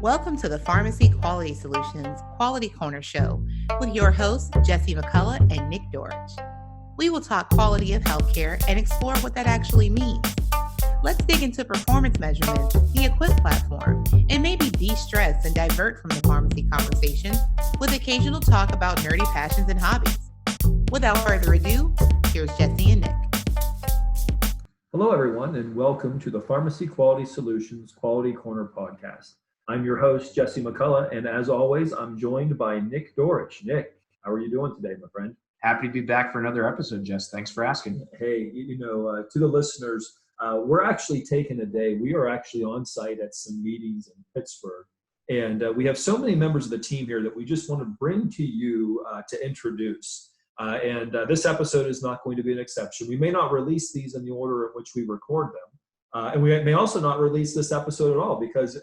Welcome to the Pharmacy Quality Solutions Quality Corner Show with your hosts, Jesse McCullough and Nick Dorich. We will talk quality of healthcare and explore what that actually means. Let's dig into performance measurements, the EQuiPP platform, and maybe de-stress and divert from the pharmacy conversation with occasional talk about nerdy passions and hobbies. Without further ado, here's Jesse and Nick. Hello, everyone, and welcome to the Pharmacy Quality Solutions Quality Corner podcast. I'm your host, Jesse McCullough, and as always, I'm joined by Nick Dorich. Nick, how are you doing today, my friend? Happy to be back for another episode, Jess. Thanks for asking. Hey, to the listeners, we're actually taking a day. We are actually on site at some meetings in Pittsburgh, and we have so many members of the team here that we just want to bring to you to introduce. This episode is not going to be an exception. We may not release these in the order in which we record them. And we may also not release this episode at all because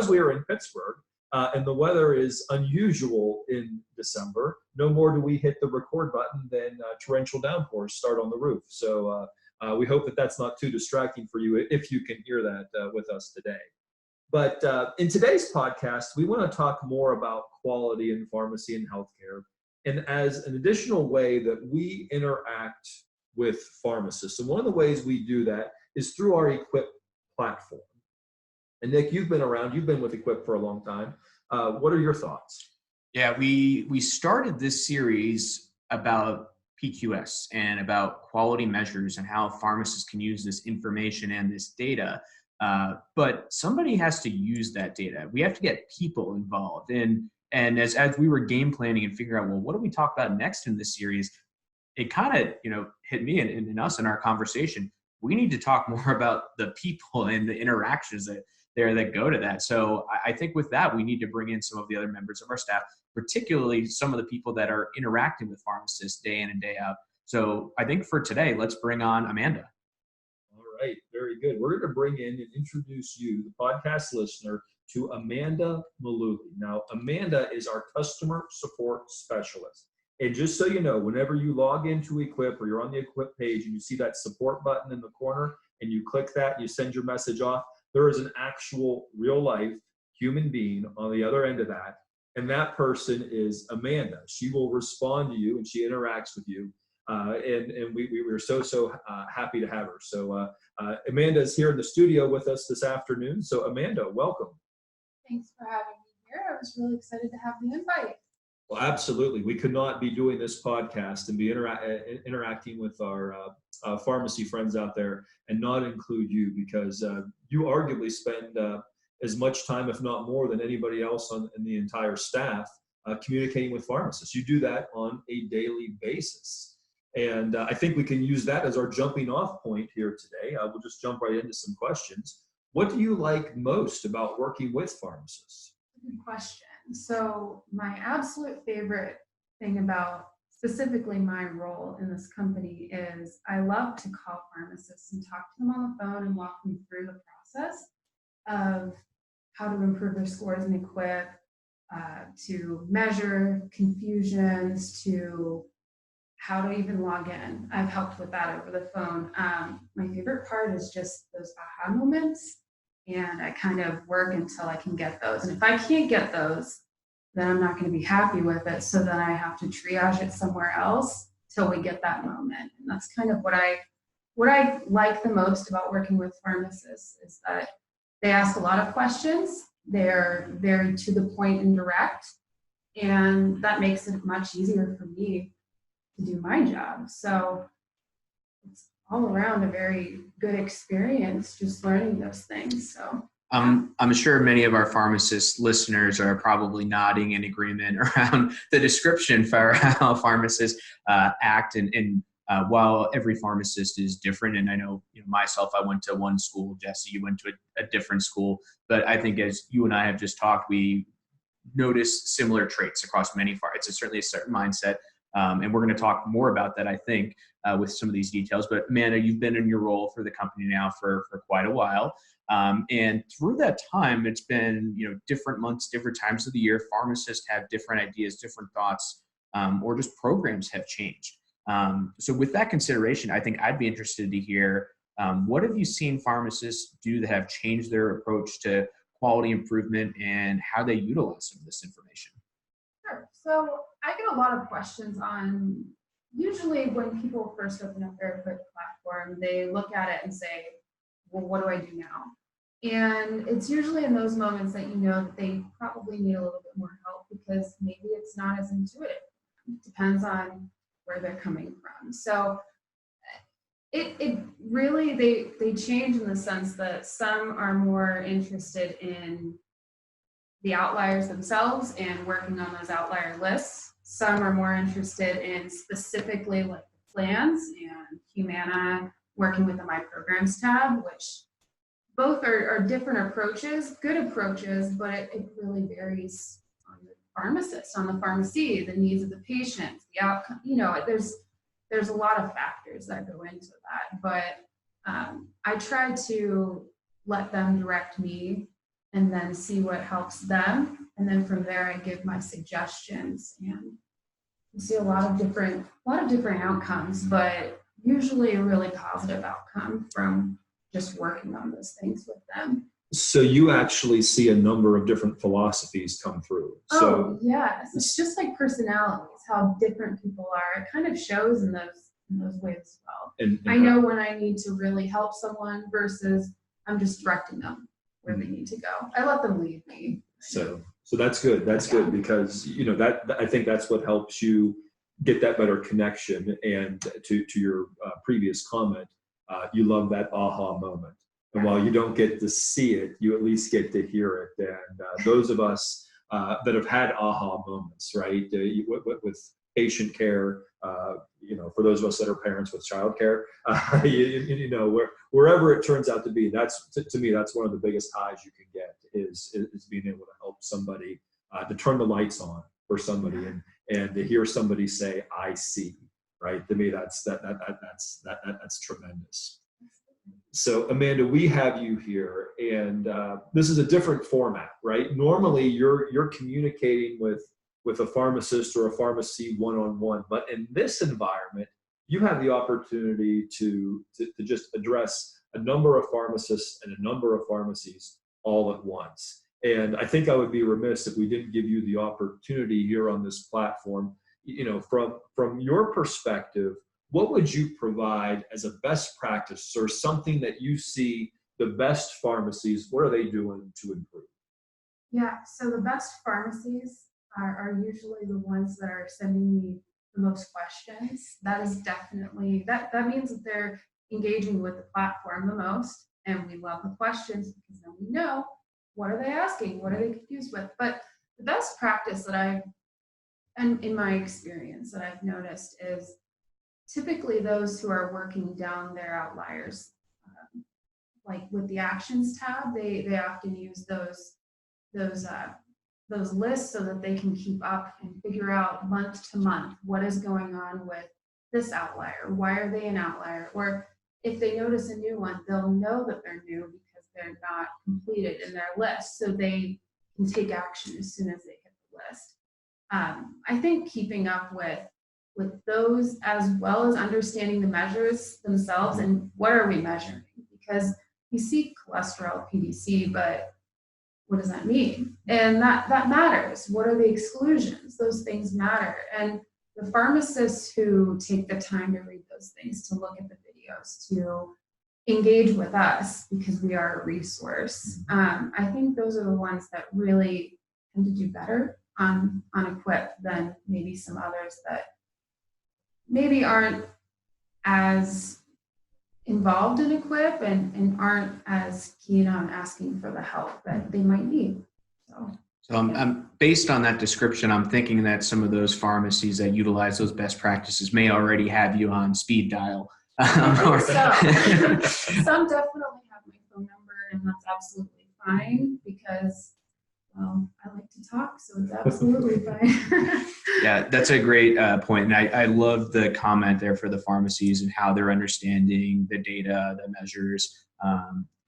we are in Pittsburgh and the weather is unusual in December. No more do we hit the record button than torrential downpours start on the roof. So we hope that that's not too distracting for you if you can hear that with us today. But in today's podcast, we want to talk more about quality in pharmacy and healthcare, and as an additional way that we interact with pharmacists. And one of the ways we do that is through our EQuiPP platform. And Nick, you've been with EQuiPP for a long time. What are your thoughts? Yeah, we started this series about PQS and about quality measures and how pharmacists can use this information and this data. But somebody has to use that data. We have to get people involved. And as we were game planning and figuring out, well, what do we talk about next in this series? It kind of, hit me and us in our conversation. We need to talk more about the people and the interactions that go to that. So I think with that, we need to bring in some of the other members of our staff, particularly some of the people that are interacting with pharmacists day in and day out. So I think for today, let's bring on Amanda. All right, very good. We're going to bring in and introduce you, the podcast listener, to Amanda Malooley. Now, Amanda is our customer support specialist. And just so you know, whenever you log into EQuiPP or you're on the EQuiPP page and you see that support button in the corner and you click that and you send your message off, there is an actual real life human being on the other end of that. And that person is Amanda. She will respond to you and she interacts with you. And we're so happy to have her. So Amanda is here in the studio with us this afternoon. So Amanda, welcome. Thanks for having me here. I was really excited to have the invite. Well, absolutely. We could not be doing this podcast and be interacting with our pharmacy friends out there and not include you because you arguably spend as much time, if not more, than anybody else in the entire staff communicating with pharmacists. You do that on a daily basis. And I think we can use that as our jumping off point here today. We'll just jump right into some questions. What do you like most about working with pharmacists? Good question. So my absolute favorite thing about specifically my role in this company is I love to call pharmacists and talk to them on the phone and walk them through the process of how to improve their scores in EQuiPP, to measure confusions, to how to even log in. I've helped with that over the phone. My favorite part is just those aha moments. And I kind of work until I can get those. And if I can't get those, then I'm not going to be happy with it. So then I have to triage it somewhere else till we get that moment. And that's kind of what I like the most about working with pharmacists is that they ask a lot of questions. They're very to the point and direct. And that makes it much easier for me to do my job. So it's all around a very good experience just learning those things. So I'm sure many of our pharmacist listeners are probably nodding in agreement around the description for how pharmacists act. And while every pharmacist is different, and I know myself, I went to one school, Jesse, you went to a different school, but I think as you and I have just talked, we notice similar traits across many pharmacies. It's certainly a certain mindset. And we're going to talk more about that, I think, with some of these details. But Amanda, you've been in your role for the company now for quite a while. And through that time, it's been, different months, different times of the year, pharmacists have different ideas, different thoughts, or just programs have changed. So with that consideration, I think I'd be interested to hear, what have you seen pharmacists do that have changed their approach to quality improvement and how they utilize some of this information? Sure. So I get a lot of questions on, usually when people first open up their EQuiPP platform, they look at it and say, well, what do I do now? And it's usually in those moments that you know that they probably need a little bit more help because maybe it's not as intuitive. It depends on where they're coming from. So it really, they change in the sense that some are more interested in the outliers themselves and working on those outlier lists. Some are more interested in specifically like the plans and Humana working with the My Programs tab, which both are different approaches, good approaches, but it really varies on the pharmacist, on the pharmacy, the needs of the patient, the outcome. You know, there's a lot of factors that go into that, but I try to let them direct me and then see what helps them. And then from there, I give my suggestions, and you see a lot of different outcomes, but usually a really positive outcome from just working on those things with them. So you actually see a number of different philosophies come through. Oh, yes. It's just like personalities, how different people are. It kind of shows in those ways as well. And I know when I need to really help someone versus I'm just directing them where they need to go. I let them lead me. So that's good. That's good because, you know, that I think that's what helps you get that better connection. And to your previous comment, you love that aha moment. And while you don't get to see it, you at least get to hear it. And those of us that have had aha moments, right, with patient care, you know, for those of us that are parents with childcare, you know, wherever it turns out to be, that's to me, that's one of the biggest highs you can get is being able to help somebody, to turn the lights on for somebody and to hear somebody say, "I see." Right? To me, that's tremendous. So Amanda, we have you here, and this is a different format, right? Normally, you're communicating with a pharmacist or a pharmacy one-on-one, but in this environment, you have the opportunity to just address a number of pharmacists and a number of pharmacies all at once. And I think I would be remiss if we didn't give you the opportunity here on this platform. You know, from your perspective, what would you provide as a best practice or something that you see the best pharmacies, what are they doing to improve? Yeah, so the best pharmacies are usually the ones that are sending me the most questions. That is definitely, that means that they're engaging with the platform the most, and we love the questions because then we know what are they asking, what are they confused with. But the best practice and in my experience that I've noticed is typically those who are working down their outliers, like with the actions tab, they often use those lists so that they can keep up and figure out month to month what is going on with this outlier. Why are they an outlier? Or if they notice a new one, they'll know that they're new because they're not completed in their list, so they can take action as soon as they hit the list. I think keeping up with those, as well as understanding the measures themselves and what are we measuring, because you see cholesterol, PDC, but what does that mean? And that matters. What are the exclusions? Those things matter. And the pharmacists who take the time to read those things, to look at the videos, to engage with us because we are a resource, I think those are the ones that really tend to do better on EQuiPP than maybe some others that maybe aren't as involved in EQuiPP and aren't as keen on asking for the help that they might need. So I'm based on that description, I'm thinking that some of those pharmacies that utilize those best practices may already have you on speed dial. Some definitely have my phone number, and that's absolutely fine because, well, I like to talk, so it's absolutely fine. Yeah, that's a great point. And I love the comment there for the pharmacies and how they're understanding the data, the measures.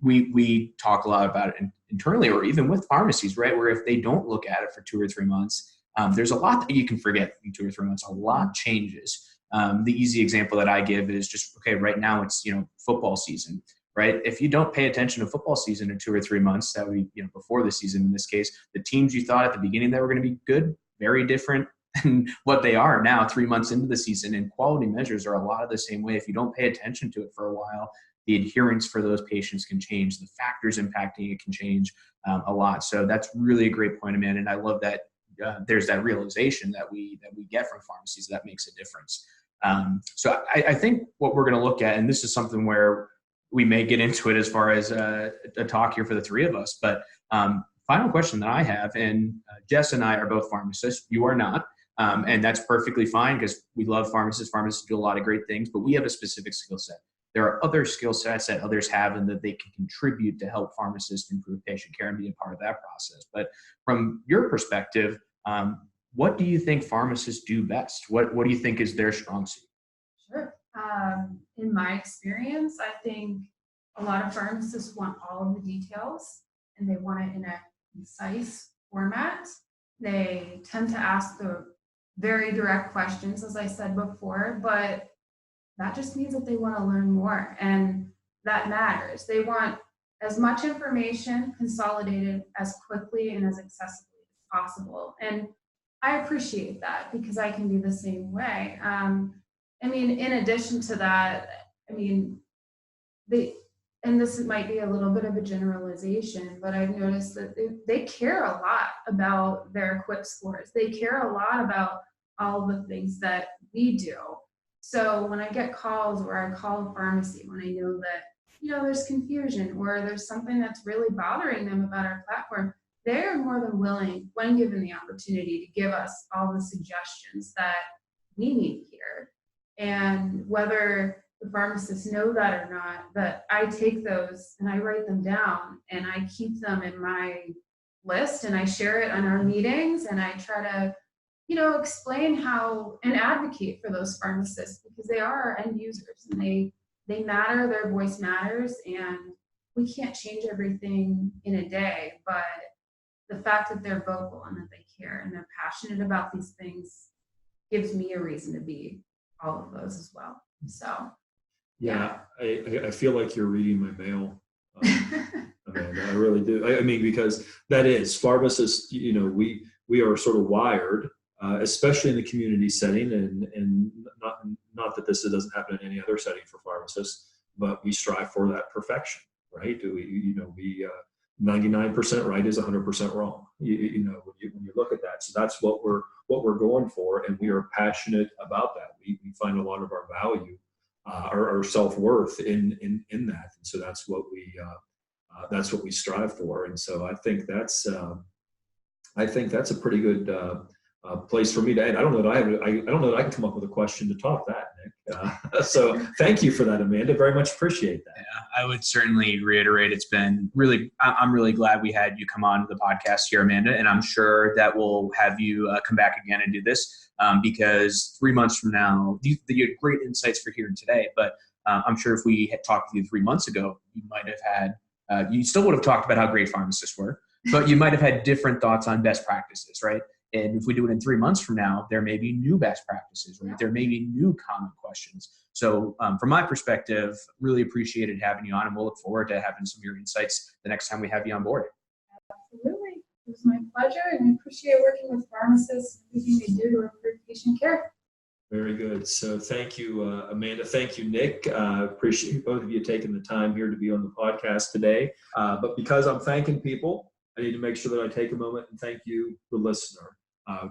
We talk a lot about it internally or even with pharmacies, right? Where if they don't look at it for 2 or 3 months, there's a lot that you can forget in 2 or 3 months. A lot changes. The easy example that I give is just, okay, right now it's, football season. right? If you don't pay attention to football season in 2 or 3 months, that we, before the season in this case, the teams you thought at the beginning that were going to be good, very different than what they are now 3 months into the season. And quality measures are a lot of the same way. If you don't pay attention to it for a while, the adherence for those patients can change. The factors impacting it can change a lot. So that's really a great point, Amanda. And I love that there's that realization that we get from pharmacies that makes a difference. So I think what we're going to look at, and this is something where we may get into it as far as a talk here for the three of us, but final question that I have, and Jess and I are both pharmacists. You are not. And that's perfectly fine because we love pharmacists. Pharmacists do a lot of great things, but we have a specific skill set. There are other skill sets that others have and that they can contribute to help pharmacists improve patient care and be a part of that process. But from your perspective, what do you think pharmacists do best? What do you think is their strong suit? Sure. In my experience, I think a lot of pharmacists want all of the details and they want it in a concise format. They tend to ask the very direct questions, as I said before, but that just means that they want to learn more, and that matters. They want as much information consolidated as quickly and as accessibly as possible. And I appreciate that because I can be the same way. In addition to that, and this might be a little bit of a generalization, but I've noticed that they care a lot about their EQuiPP scores. They care a lot about all the things that we do. So when I get calls or I call a pharmacy, when I know that, there's confusion or there's something that's really bothering them about our platform, they're more than willing, when given the opportunity, to give us all the suggestions that we need here. And whether the pharmacists know that or not, but I take those and I write them down and I keep them in my list and I share it on our meetings and I try to explain how and advocate for those pharmacists because they are our end users and they matter, their voice matters, and we can't change everything in a day, but the fact that they're vocal and that they care and they're passionate about these things gives me a reason to be all of those as well. So yeah. I feel like you're reading my mail. I really do. Because that is pharmacists, we are sort of wired, especially in the community setting, and not that this doesn't happen in any other setting for pharmacists, but we strive for that perfection, right? We 99% right is 100% wrong. When you look at that, so that's what we're going for, and we are passionate about that. We find a lot of our value, our self-worth in that, and so that's what we strive for. And so I think that's a pretty good place for me to end. I don't know that I can come up with a question to top that, Nick. So thank you for that, Amanda. Very much appreciate that. Yeah, I would certainly reiterate. I'm really glad we had you come on to the podcast here, Amanda, and I'm sure that we'll have you come back again and do this because 3 months from now, you had great insights for here today, but I'm sure if we had talked to you 3 months ago, you might have had, you still would have talked about how great pharmacists were, but you might have had different thoughts on best practices, right? And if we do it in 3 months from now, there may be new best practices, right? There may be new common questions. So from my perspective, really appreciated having you on, and we'll look forward to having some of your insights the next time we have you on board. Absolutely. It was my pleasure, and I appreciate working with pharmacists and everything they do to improve patient care. Very good. So thank you, Amanda. Thank you, Nick. Appreciate both of you taking the time here to be on the podcast today. But because I'm thanking people, I need to make sure that I take a moment and thank you, the listener.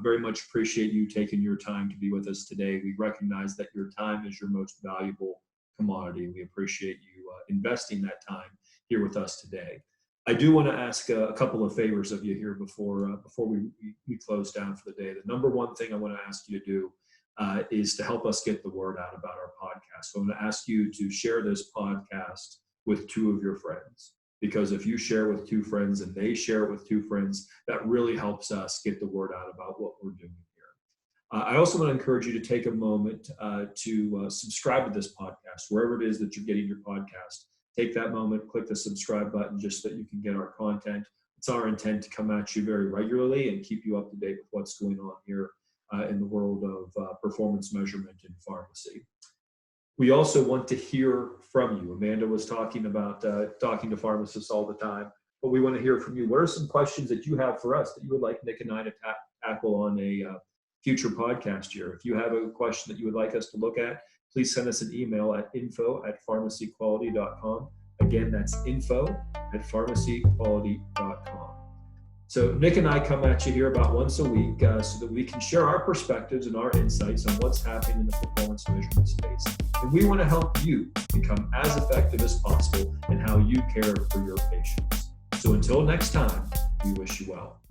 Very much appreciate you taking your time to be with us today. We recognize that your time is your most valuable commodity. We appreciate you investing that time here with us today. I do want to ask a couple of favors of you here before we close down for the day. The number one thing I want to ask you to do is to help us get the word out about our podcast. So I'm going to ask you to share this podcast with 2 of your friends. Because if you share with 2 friends and they share it with 2 friends, that really helps us get the word out about what we're doing here. I also want to encourage you to take a moment to subscribe to this podcast, wherever it is that you're getting your podcast. Take that moment, click the subscribe button just so that you can get our content. It's our intent to come at you very regularly and keep you up to date with what's going on here in the world of performance measurement in pharmacy. We also want to hear from you. Amanda was talking about talking to pharmacists all the time, but we want to hear from you. What are some questions that you have for us that you would like Nick and I to tackle on a future podcast here? If you have a question that you would like us to look at, please send us an email at info@pharmacyquality.com. Again, that's info@pharmacyquality.com. So Nick and I come at you here about once a week so that we can share our perspectives and our insights on what's happening in the performance measurement space. And we want to help you become as effective as possible in how you care for your patients. So until next time, we wish you well.